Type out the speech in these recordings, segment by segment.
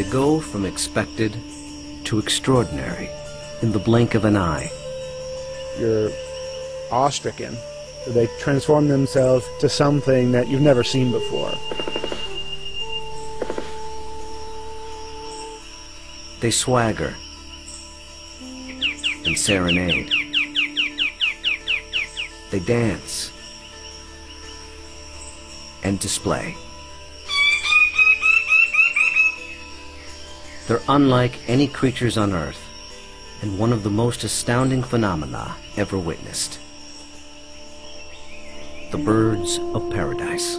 They go from expected to extraordinary in the blink of an eye. You're awe-stricken. They transform themselves to something that you've never seen before. They swagger and serenade. They dance and display. They're unlike any creatures on Earth, and one of the most astounding phenomena ever witnessed. The birds of paradise.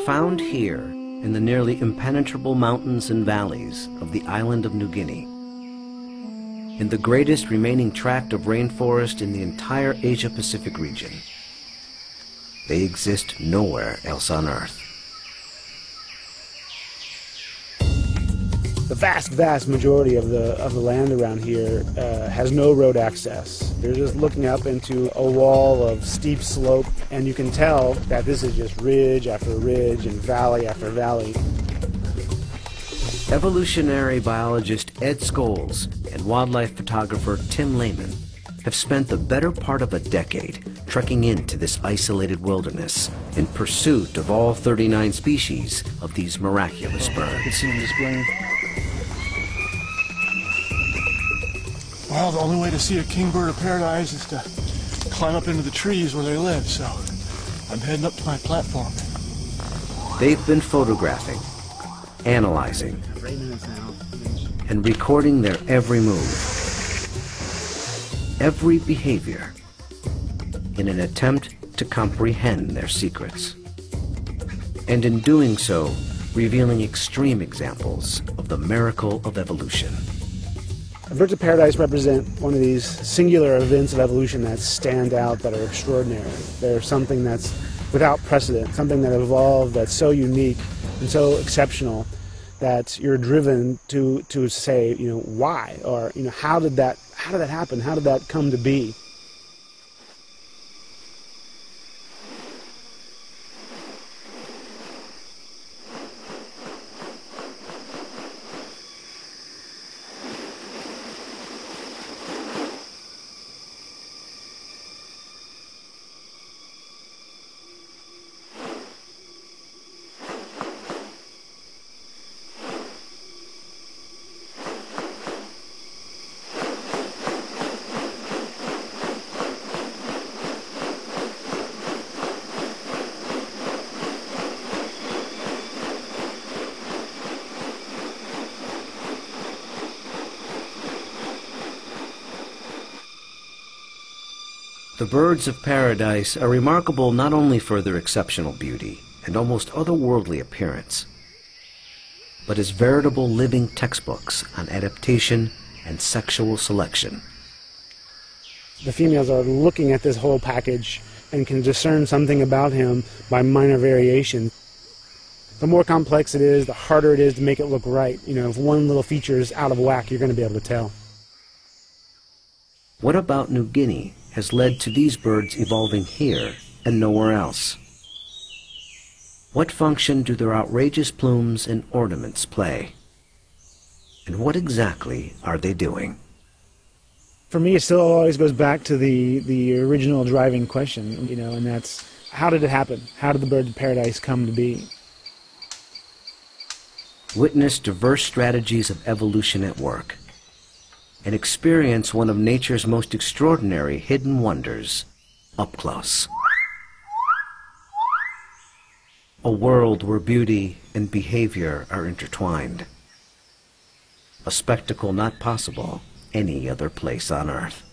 Found here in the nearly impenetrable mountains and valleys of the island of New Guinea, in the greatest remaining tract of rainforest in the entire Asia-Pacific region. They exist nowhere else on Earth. The vast majority of the land around here has no road access. You're just looking up into a wall of steep slope, and you can tell that this is just ridge after ridge and valley after valley. Evolutionary biologist Ed Scholes and wildlife photographer Tim Lehman have spent the better part of a decade trekking into this isolated wilderness in pursuit of all 39 species of these miraculous birds. You can see them displaying. Well, the only way to see a kingbird of paradise is to climb up into the trees where they live, so I'm heading up to my platform. They've been photographing, analyzing, and recording their every move, every behavior, in an attempt to comprehend their secrets. And in doing so, revealing extreme examples of the miracle of evolution. Birds of paradise represent one of these singular events of evolution that stand out, that are extraordinary. They're something that's without precedent, something that evolved that's so unique and so exceptional that you're driven to say, you know, why, or, you know, how did that happen? How did that come to be? The birds of paradise are remarkable not only for their exceptional beauty and almost otherworldly appearance, but as veritable living textbooks on adaptation and sexual selection. The females are looking at this whole package and can discern something about him by minor variation. The more complex it is, the harder it is to make it look right. You know, if one little feature is out of whack, you're going to be able to tell. What about New Guinea has led to these birds evolving here and nowhere else? What function do their outrageous plumes and ornaments play? And what exactly are they doing? For me, it still always goes back to the original driving question, you know, and that's, how did it happen? How did the birds of paradise come to be? Witness diverse strategies of evolution at work, and experience one of nature's most extraordinary hidden wonders up close. A world where beauty and behavior are intertwined. A spectacle not possible any other place on Earth.